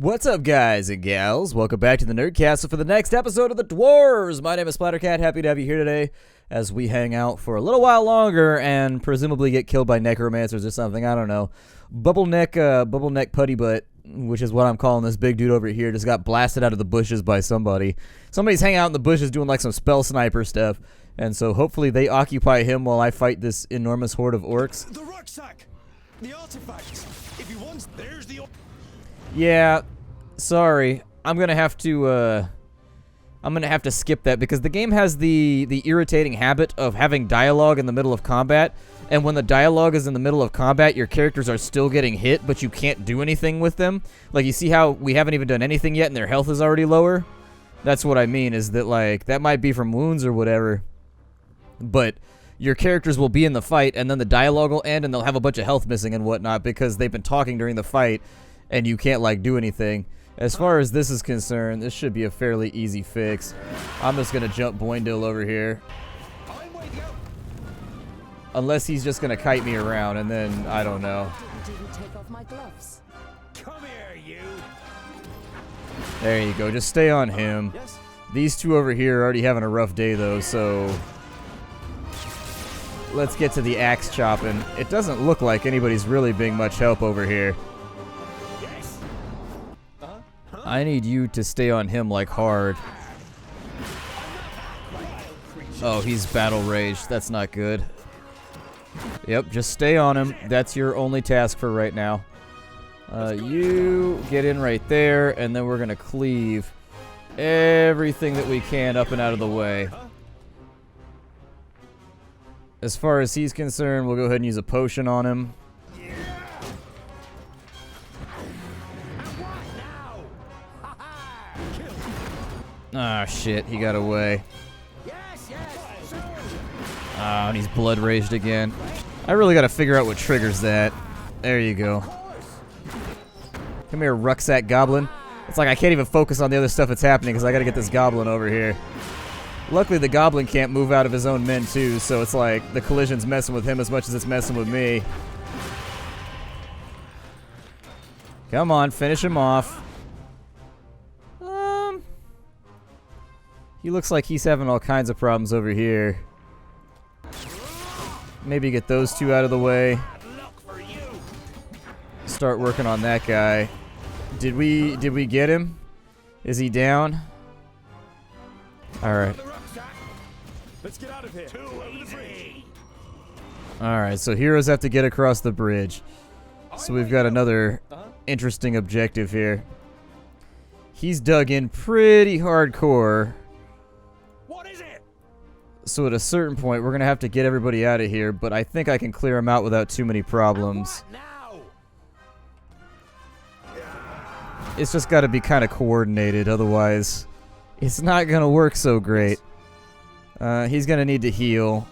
What's up, guys and gals? Welcome back to the Nerd Castle for the next episode of the Dwarves. My name is Splattercat. Happy to have you here today as we hang out for a little while longer and presumably get killed by necromancers or something. I don't know. Bubble neck putty butt, which is what I'm calling this big dude over here, just got blasted out of the bushes by somebody. Somebody's hanging out in the bushes doing like some spell sniper stuff, and so hopefully they occupy him while I fight this enormous horde of orcs. The rucksack, the artifacts. If you want, there's the. Yeah, sorry. I'm gonna have to skip that because the game has the irritating habit of having dialogue in the middle of combat, and when the dialogue is in the middle of combat, your characters are still getting hit, but you can't do anything with them. Like, you see how we haven't even done anything yet and their health is already lower? That's what I mean, is that, like, that might be from wounds or whatever, but your characters will be in the fight, and then the dialogue will end, and they'll have a bunch of health missing and whatnot because they've been talking during the fight, and you can't, like, do anything. As far as this is concerned, this should be a fairly easy fix. I'm just gonna jump Boindil over here. Unless he's just gonna kite me around, and then, I don't know. Come here, you. There you go, just stay on him. These two over here are already having a rough day, though, so let's get to the axe chopping. It doesn't look like anybody's really being much help over here. I need you to stay on him, like, hard. Oh, he's battle raged. That's not good. Yep, just stay on him. That's your only task for right now. You get in right there, and then we're going to cleave everything that we can up and out of the way. As far as he's concerned, we'll go ahead and use a potion on him. Ah, shit, he got away. Ah, and he's blood raged again. I really gotta figure out what triggers that. There you go. Come here, rucksack goblin. It's like I can't even focus on the other stuff that's happening because I gotta get this goblin over here. Luckily, the goblin can't move out of his own men, too, so it's like the collision's messing with him as much as it's messing with me. Come on, finish him off. He looks like he's having all kinds of problems over here. Maybe get those two out of the way. Start working on that guy. Did we get him? Is he down? Alright. Let's get out of here. Alright, so heroes have to get across the bridge. So we've got another interesting objective here. He's dug in pretty hardcore. So at a certain point, we're going to have to get everybody out of here, but I think I can clear them out without too many problems. It's just got to be kind of coordinated, otherwise it's not going to work so great. He's going to need to heal.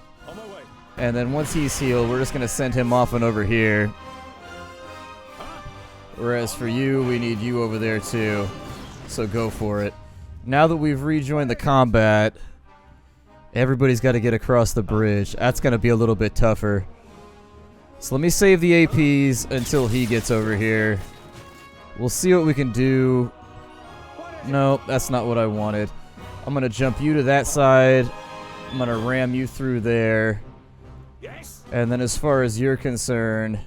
And then once he's healed, we're just going to send him off and over here. Whereas for you, we need you over there too. So go for it. Now that we've rejoined the combat, everybody's got to get across the bridge. That's going to be a little bit tougher. So let me save the APs until he gets over here. We'll see what we can do. No, that's not what I wanted. I'm going to jump you to that side. I'm going to ram you through there. And then as far as you're concerned,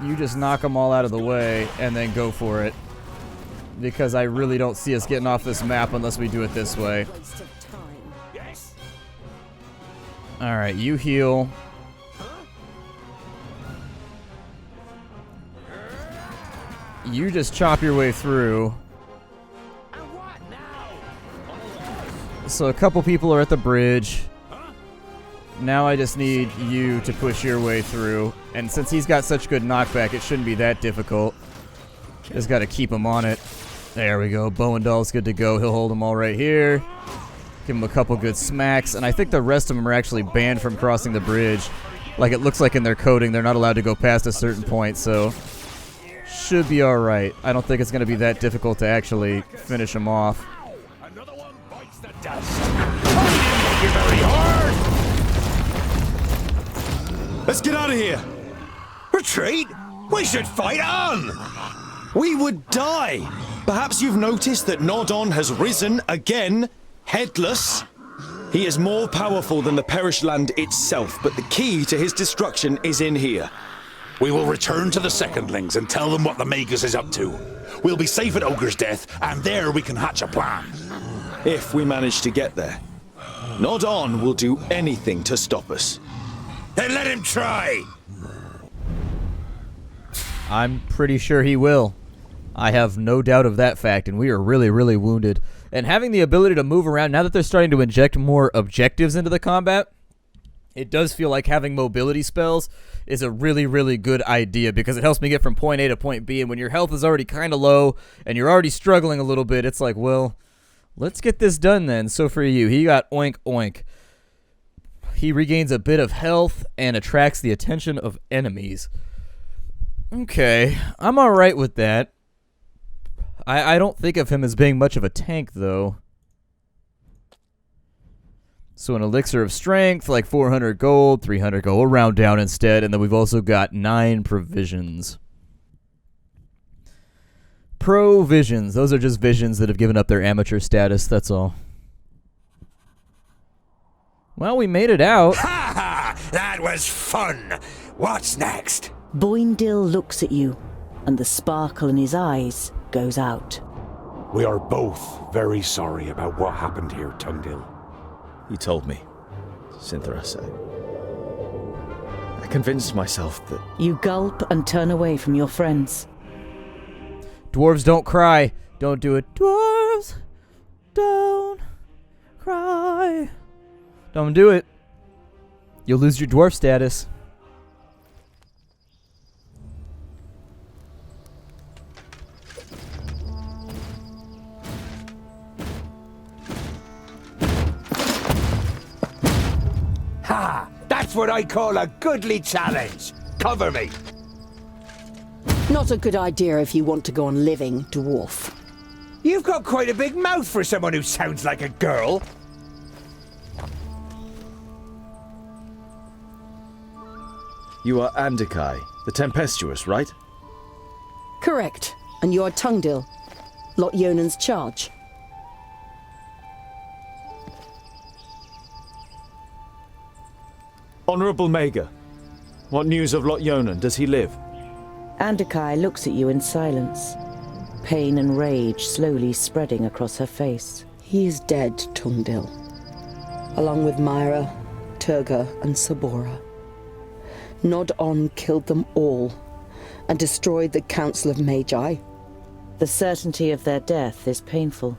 you just knock them all out of the way and then go for it. Because I really don't see us getting off this map unless we do it this way. Alright, you heal. You just chop your way through. So a couple people are at the bridge. Now I just need you to push your way through. And since he's got such good knockback, it shouldn't be that difficult. Just gotta keep him on it. There we go. Boindil's good to go. He'll hold them all right here. Give him a couple good smacks, and I think the rest of them are actually banned from crossing the bridge. Like, it looks like in their coding, they're not allowed to go past a certain point, so should be alright. I don't think it's going to be that difficult to actually finish them off. Another one bites the dust. Fight him very hard. Let's get out of here. Retreat? We should fight on. We would die! Perhaps you've noticed that Nodon has risen again, headless. He is more powerful than the perished land itself, but the key to his destruction is in here. We will return to the Secondlings and tell them what the Magus is up to. We'll be safe at Ogre's death, and there we can hatch a plan. If we manage to get there. Nodon will do anything to stop us. Then let him try! I'm pretty sure he will. I have no doubt of that fact, and we are really, really wounded. And having the ability to move around, now that they're starting to inject more objectives into the combat, it does feel like having mobility spells is a really, really good idea because it helps me get from point A to point B, and when your health is already kind of low and you're already struggling a little bit, it's like, well, let's get this done then. So for you, he got oink oink. He regains a bit of health and attracts the attention of enemies. Okay, I'm alright with that. I don't think of him as being much of a tank, though. So an elixir of strength, like 400 gold, 300 gold. We'll round down instead, and then we've also got 9 provisions. Provisions. Those are just visions that have given up their amateur status, that's all. Well, we made it out. Ha ha! That was fun! What's next? Boindil looks at you, and the sparkle in his eyes goes out. We are both very sorry about what happened here, Tungdil. He told me, Cynthia said. I convinced myself that... You gulp and turn away from your friends. Dwarves don't cry. Don't do it. Dwarves don't cry. Don't do it. You'll lose your dwarf status. Ha! That's what I call a goodly challenge. Cover me. Not a good idea if you want to go on living, dwarf. You've got quite a big mouth for someone who sounds like a girl. You are Andikai, the Tempestuous, right? Correct. And you are Tungdil, Lot Yonan's charge. Honourable Maga, what news of Lot Yonan? Does he live? Andikai looks at you in silence, pain and rage slowly spreading across her face. He is dead, Tungdil. Along with Myra, Turga, and Sabora. Nod-On killed them all, and destroyed the Council of Magi. The certainty of their death is painful.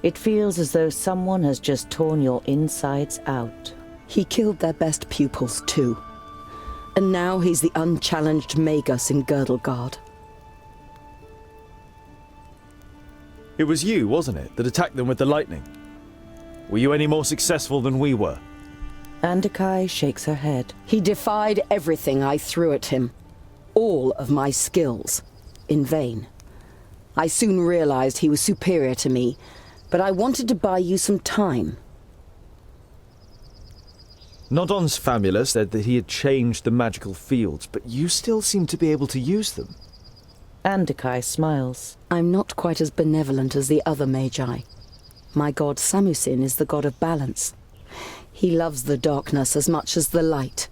It feels as though someone has just torn your insides out. He killed their best pupils, too. And now he's the unchallenged Magus in Girdlegard. It was you, wasn't it, that attacked them with the lightning? Were you any more successful than we were? Andikai shakes her head. He defied everything I threw at him. All of my skills. In vain. I soon realized he was superior to me, but I wanted to buy you some time. Nodon's famula said that he had changed the magical fields, but you still seem to be able to use them. Andikai smiles. I'm not quite as benevolent as the other Magi. My god Samusin is the god of balance. He loves the darkness as much as the light,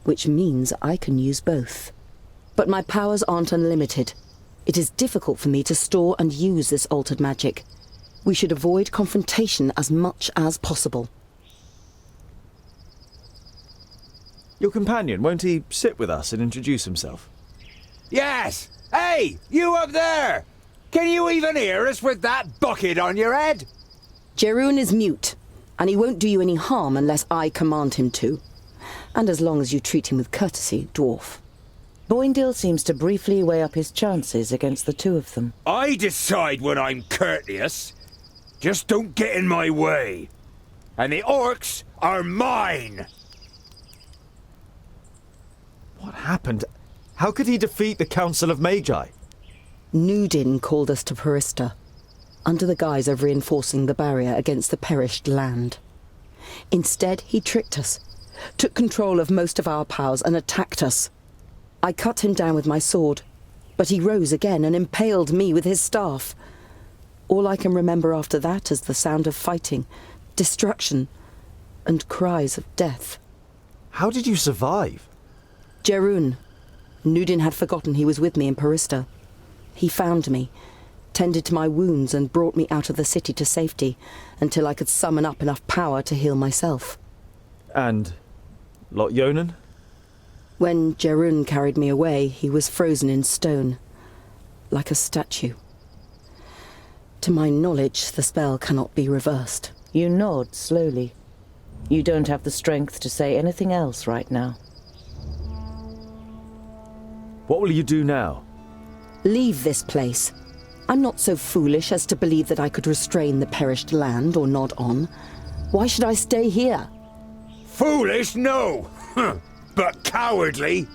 which means I can use both. But my powers aren't unlimited. It is difficult for me to store and use this altered magic. We should avoid confrontation as much as possible. Your companion, won't he sit with us and introduce himself? Yes! Hey, you up there! Can you even hear us with that bucket on your head? Jeroen is mute, and he won't do you any harm unless I command him to. And as long as you treat him with courtesy, dwarf. Boindil seems to briefly weigh up his chances against the two of them. I decide when I'm courteous. Just don't get in my way. And the orcs are mine! What happened? How could he defeat the Council of Magi? Nudin called us to Parista, under the guise of reinforcing the barrier against the perished land. Instead, he tricked us, took control of most of our powers and attacked us. I cut him down with my sword, But he rose again and impaled me with his staff. All I can remember after that is the sound of fighting, destruction, and cries of death. How did you survive? Jerun. Nudin had forgotten he was with me in Parista. He found me, tended to my wounds, and brought me out of the city to safety until I could summon up enough power to heal myself. And Lot Yonan? When Jerun carried me away, he was frozen in stone, like a statue. To my knowledge, the spell cannot be reversed. You nod slowly. You don't have the strength to say anything else right now. What will you do now? Leave this place. I'm not so foolish as to believe that I could restrain the perished land or nod on. Why should I stay here? Foolish, no! But cowardly!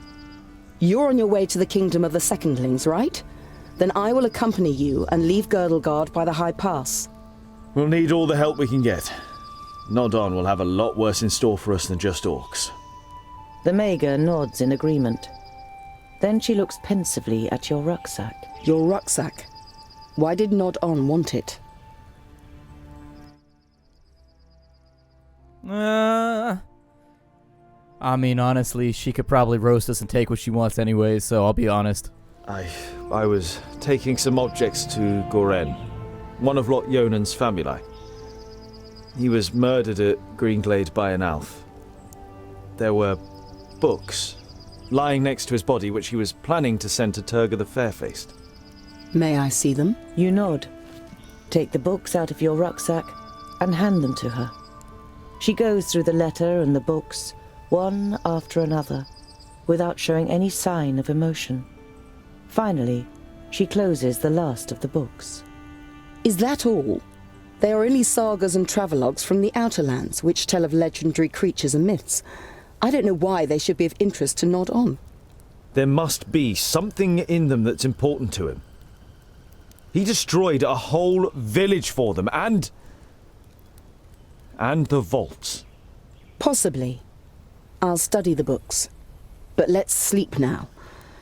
You're on your way to the kingdom of the Secondlings, right? Then I will accompany you and leave Girdlegard by the High Pass. We'll need all the help we can get. Nodon will have a lot worse in store for us than just orcs. The Mager nods in agreement. Then she looks pensively at your rucksack. Your rucksack? Why did Nod-on want it? I mean, honestly, she could probably roast us and take what she wants anyway, so I'll be honest. I was taking some objects to Goren, one of Lot Yonan's family. He was murdered at Greenglade by an elf. There were books lying next to his body, which he was planning to send to Turga the Fairfaced. May I see them? You nod. Take the books out of your rucksack and hand them to her. She goes through the letter and the books, one after another, without showing any sign of emotion. Finally, she closes the last of the books. Is that all? They are only sagas and travelogues from the Outer Lands, which tell of legendary creatures and myths. I don't know why they should be of interest to Nod-on. There must be something in them that's important to him. He destroyed a whole village for them, and the vaults. Possibly. I'll study the books. But let's sleep now.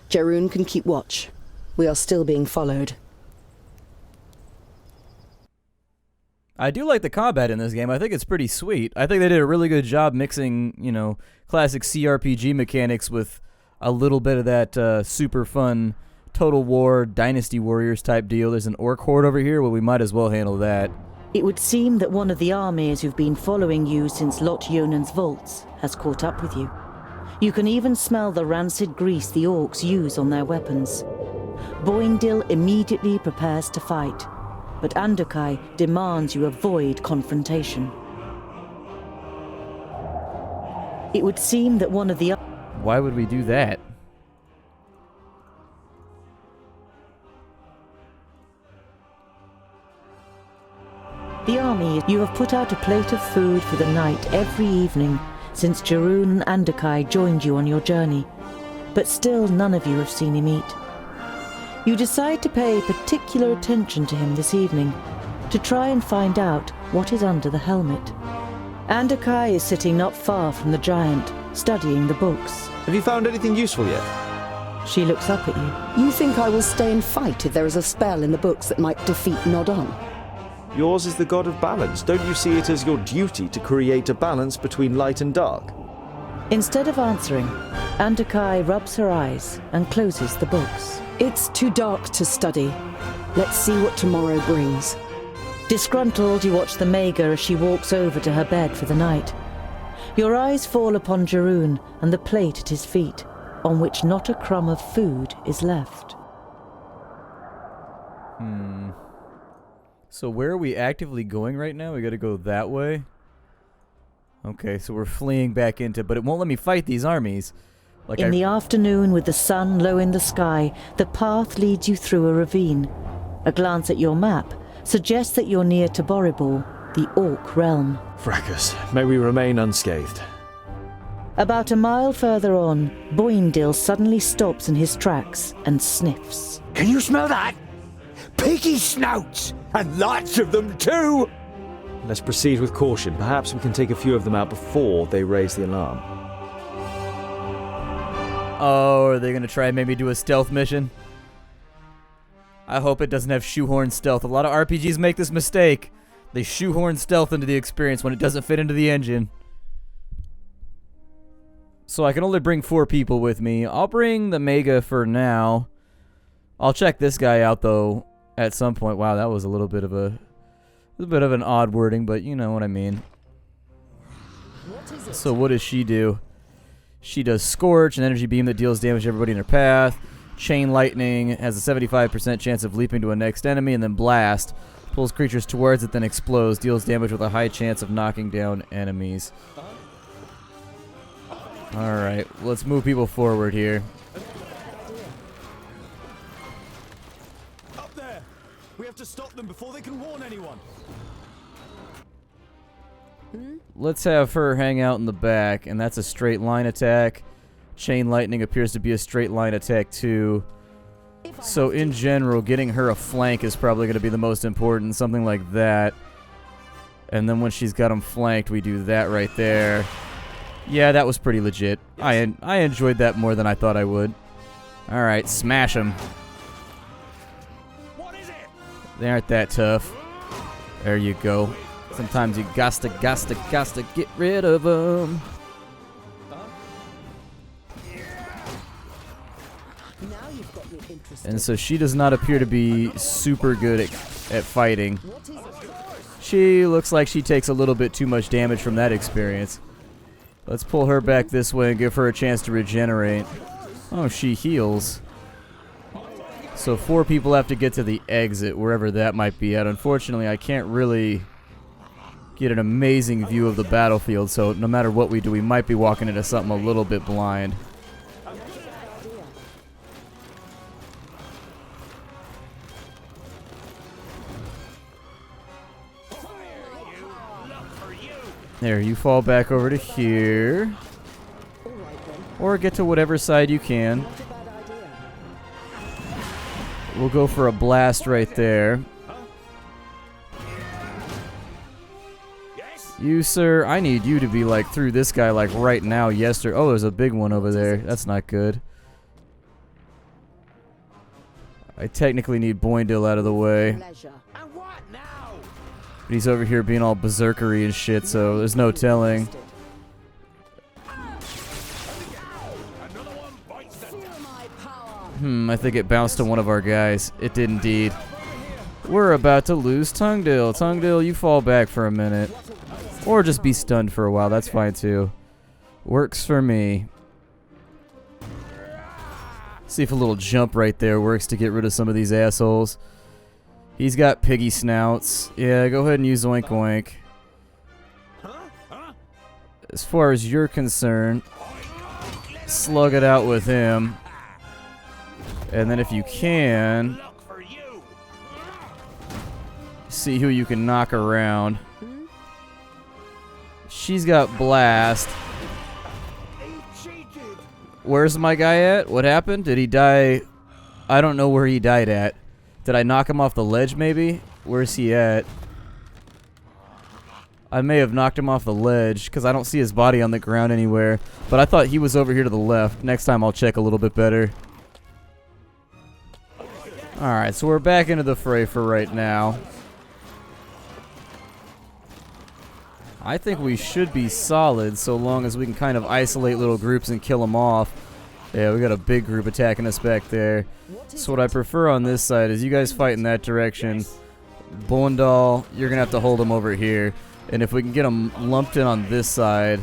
Jerun can keep watch. We are still being followed. I do like the combat in this game. I think it's pretty sweet. I think they did a really good job mixing, classic CRPG mechanics with a little bit of that super fun Total War Dynasty Warriors type deal. There's an orc horde over here. Well, we might as well handle that. It would seem that one of the armies who've been following you since Lot Yonan's vaults has caught up with you. You can even smell the rancid grease the orcs use on their weapons. Boindil immediately prepares to fight, but Andokai demands you avoid confrontation. It would seem that one of the... Why would we do that? The army, you have put out a plate of food for the night every evening since Jerun and Andokai joined you on your journey, but still none of you have seen him eat. You decide to pay particular attention to him this evening, to try and find out what is under the helmet. Andokai is sitting not far from the giant, studying the books. Have you found anything useful yet? She looks up at you. You think I will stay and fight if there is a spell in the books that might defeat Nod-on? Yours is the god of balance. Don't you see it as your duty to create a balance between light and dark? Instead of answering, Andokai rubs her eyes and closes the books. It's too dark to study. Let's see what tomorrow brings. Disgruntled, you watch the Mager as she walks over to her bed for the night. Your eyes fall upon Jerun and the plate at his feet, on which not a crumb of food is left. So where are we actively going right now? We gotta go that way? Okay, so we're fleeing back into... But it won't let me fight these armies. In the afternoon, with the sun low in the sky, the path leads you through a ravine. A glance at your map suggests that you're near to Boribor, the Orc realm. Fracas, may we remain unscathed. About a mile further on, Boindil suddenly stops in his tracks and sniffs. Can you smell that? Piggy snouts! And lots of them too! Let's proceed with caution. Perhaps we can take a few of them out before they raise the alarm. Oh, are they gonna try and maybe do a stealth mission? I hope it doesn't have shoehorn stealth. A lot of RPGs make this mistake. They shoehorn stealth into the experience when it doesn't fit into the engine. So I can only bring 4 people with me. I'll bring the Mega for now. I'll check this guy out though at some point. Wow, that was a little bit of an odd wording, but you know what I mean. So what does she do? She does Scorch, an energy beam that deals damage to everybody in her path. Chain Lightning has a 75% chance of leaping to a next enemy, and then Blast pulls creatures towards it, then explodes, deals damage with a high chance of knocking down enemies. Alright, let's move people forward here. Up there! We have to stop them before they can warn anyone. Let's have her hang out in the back, and that's a straight line attack. Chain Lightning appears to be a straight line attack too. So in general, getting her a flank is probably going to be the most important, something like that. And then when she's got them flanked, we do that right there. Yeah, that was pretty legit. I enjoyed that more than I thought I would. Alright, smash them. They aren't that tough. There you go. Sometimes you gotta get rid of them. And so she does not appear to be super good at fighting. She looks like she takes a little bit too much damage from that experience. Let's pull her back this way and give her a chance to regenerate. Oh, she heals. So 4 people have to get to the exit, wherever that might be at. Unfortunately, I can't really get an amazing view of the battlefield, so no matter what we do, we might be walking into something a little bit blind. There, you fall back over to here. Or get to whatever side you can. We'll go for a blast right there. You, sir, I need you to be, like, through this guy, like, right now, yesterday. Oh, there's a big one over there. That's not good. I technically need Boindale out of the way. But he's over here being all berserkery and shit, so there's no telling. I think it bounced to one of our guys. It did indeed. We're about to lose Tungdale. Tungdale, you fall back for a minute. Or just be stunned for a while. That's fine too. Works for me. See if a little jump right there works to get rid of some of these assholes. He's got piggy snouts. Yeah, go ahead and use Oink Oink. As far as you're concerned, slug it out with him. And then if you can, see who you can knock around. She's got Blast. Where's my guy at? What happened? Did he die? I don't know where he died at. Did I knock him off the ledge, maybe? Where's he at? I may have knocked him off the ledge, because I don't see his body on the ground anywhere. But I thought he was over here to the left. Next time I'll check a little bit better. Alright, so we're back into the fray for right now. I think we should be solid, so long as we can kind of isolate little groups and kill them off. Yeah, we got a big group attacking us back there. So what I prefer on this side is you guys fight in that direction. Boindale, you're going to have to hold him over here. And if we can get him lumped in on this side,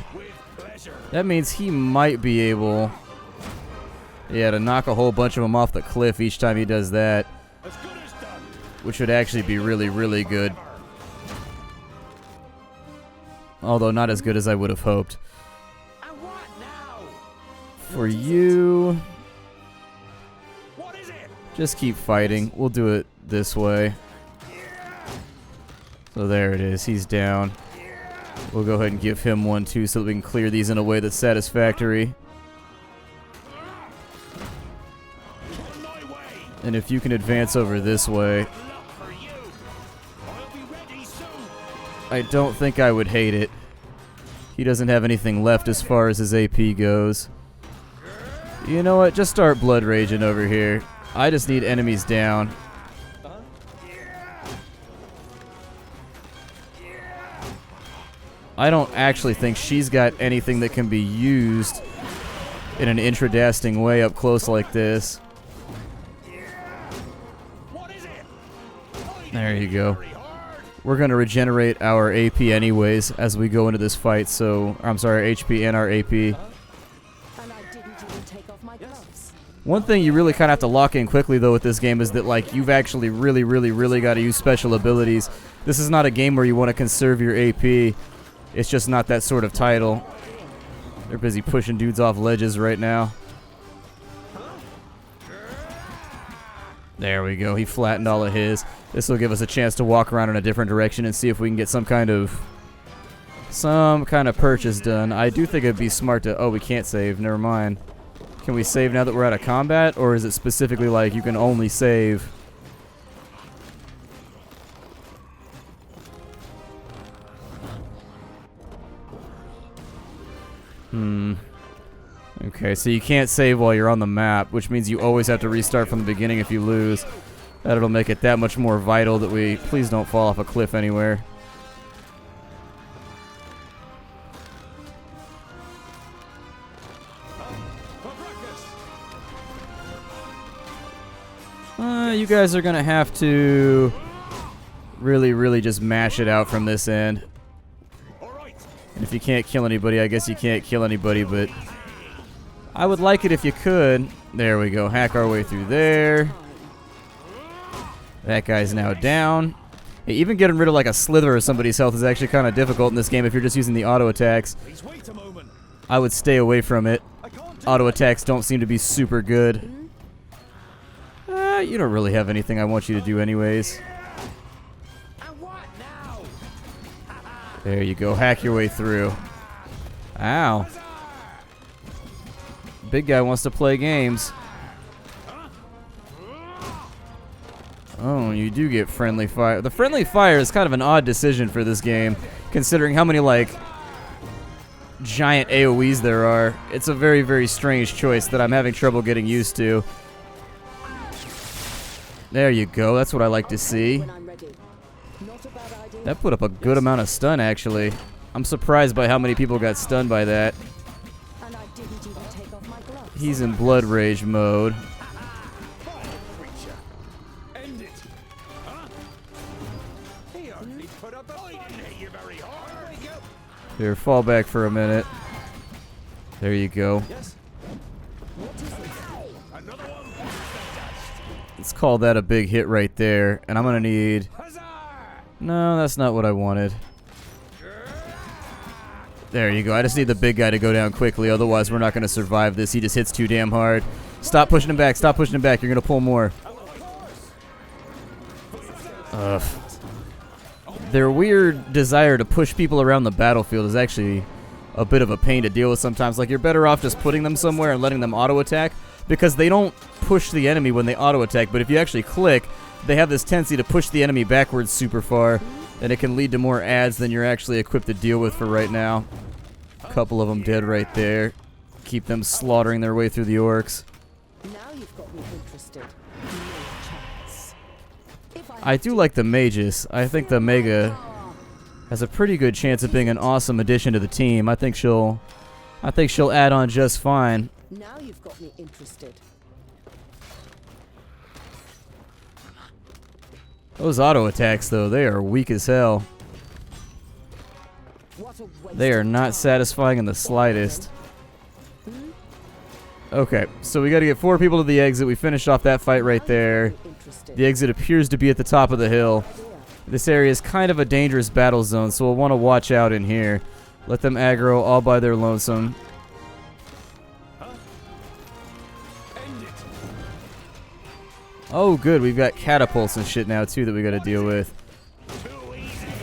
that means he might be able, yeah, to knock a whole bunch of them off the cliff each time he does that. Which would actually be really, really good. Although not as good as I would have hoped. For you, just keep fighting. We'll do it this way. So there it is. He's down. We'll go ahead and give him one too so that we can clear these in a way that's satisfactory. And if you can advance over this way, I don't think I would hate it. He doesn't have anything left as far as his AP goes. You know what? Just start blood raging over here. I just need enemies down. I don't actually think she's got anything that can be used in an intradasting way up close like this. There you go. We're going to regenerate our AP anyways as we go into this fight, so... I'm sorry, HP and our AP. And I didn't even take off my gloves. One thing you really kind of have to lock in quickly, though, with this game is that, like, you've actually really got to use special abilities. This is not a game where you want to conserve your AP. It's just not that sort of title. They're busy pushing dudes off ledges right now. There we go. He flattened all of his. This will give us a chance to walk around in a different direction and see if we can get some kind of purchase done. I do think it'd be smart to... Oh, we can't save. Never mind. Can we save now that we're out of combat? Or is it specifically like you can only save... Okay, so you can't save while you're on the map, which means you always have to restart from the beginning if you lose. That'll make it that much more vital that we... Please don't fall off a cliff anywhere. You guys are gonna have to really just mash it out from this end. And if you can't kill anybody, I guess you can't kill anybody, but I would like it if you could. There we go. Hack our way through there. That guy's now down. Hey, even getting rid of like a slither of somebody's health is actually kind of difficult in this game if you're just using the auto attacks. I would stay away from it. Auto attacks don't seem to be super good. You don't really have anything I want you to do anyways. There you go. Hack your way through. Ow. Big guy wants to play games. Oh, you do get friendly fire. The friendly fire is kind of an odd decision for this game, considering how many, like, giant AoEs there are. It's a very strange choice that I'm having trouble getting used to. There you go. That's what I like to see. That put up a good amount of stun, actually. I'm surprised by how many people got stunned by that. He's in blood rage mode. Here, fall back for a minute. There you go. Let's call that a big hit right there. And I'm gonna need... No, that's not what I wanted. There you go. I just need the big guy to go down quickly, otherwise we're not going to survive this. He just hits too damn hard. Stop pushing him back. Stop pushing him back. You're going to pull more. Ugh. Their weird desire to push people around the battlefield is actually a bit of a pain to deal with sometimes. Like, you're better off just putting them somewhere and letting them auto-attack, because they don't push the enemy when they auto-attack, but if you actually click, they have this tendency to push the enemy backwards super far, and it can lead to more adds than you're actually equipped to deal with for right now. A couple of them dead right there. Keep them slaughtering their way through the orcs. Now you've got me interested. I do like the mages. I think the Mega has a pretty good chance of being an awesome addition to the team. I think she'll add on just fine. Now you've got me interested. Those auto attacks, though, they are weak as hell. They are not satisfying in the slightest. Okay, so we got to get 4 people to the exit. We finished off that fight right there. The exit appears to be at the top of the hill. This area is kind of a dangerous battle zone, so we'll want to watch out in here. Let them aggro all by their lonesome. Oh, good. We've got catapults and shit now, too, that we got to deal with.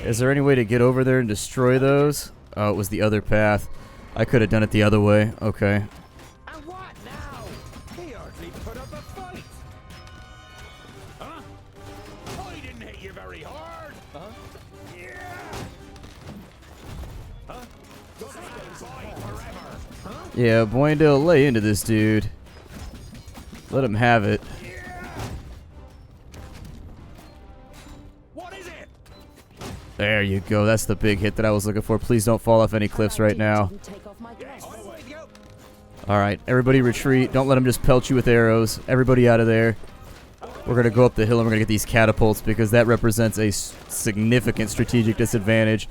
Is there any way to get over there and destroy those? Oh, it was the other path. I could have done it the other way. Okay. And what now? He hardly put up a fight. Huh? I didn't hit you very hard. Huh? Yeah. Huh? Don't fight forever. Huh? Yeah, Boindale, lay into this dude. Let him have it. There you go. That's the big hit that I was looking for. Please don't fall off any cliffs right now. All right, everybody retreat. Don't let them just pelt you with arrows. Everybody out of there. We're going to go up the hill and we're going to get these catapults because that represents a significant strategic disadvantage.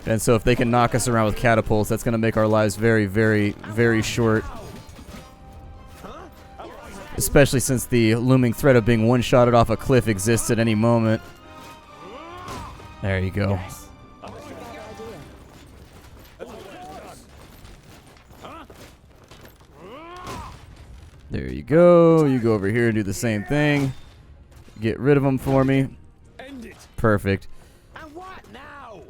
And so if they can knock us around with catapults, that's going to make our lives very, very, very short. Especially since the looming threat of being one-shotted off a cliff exists at any moment. There you go. There you go. You go over here and do the same thing. Get rid of them for me. Perfect. And what now?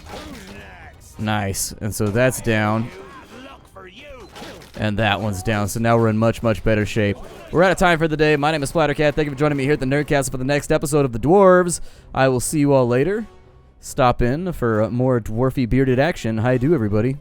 Who's next? Nice. And so that's down. Look for you. And that one's down. So now we're in much, much better shape. We're out of time for the day. My name is Splattercat. Thank you for joining me here at the Nerdcast for the next episode of The Dwarves. I will see you all later. Stop in for more dwarfy bearded action. Hi do, everybody.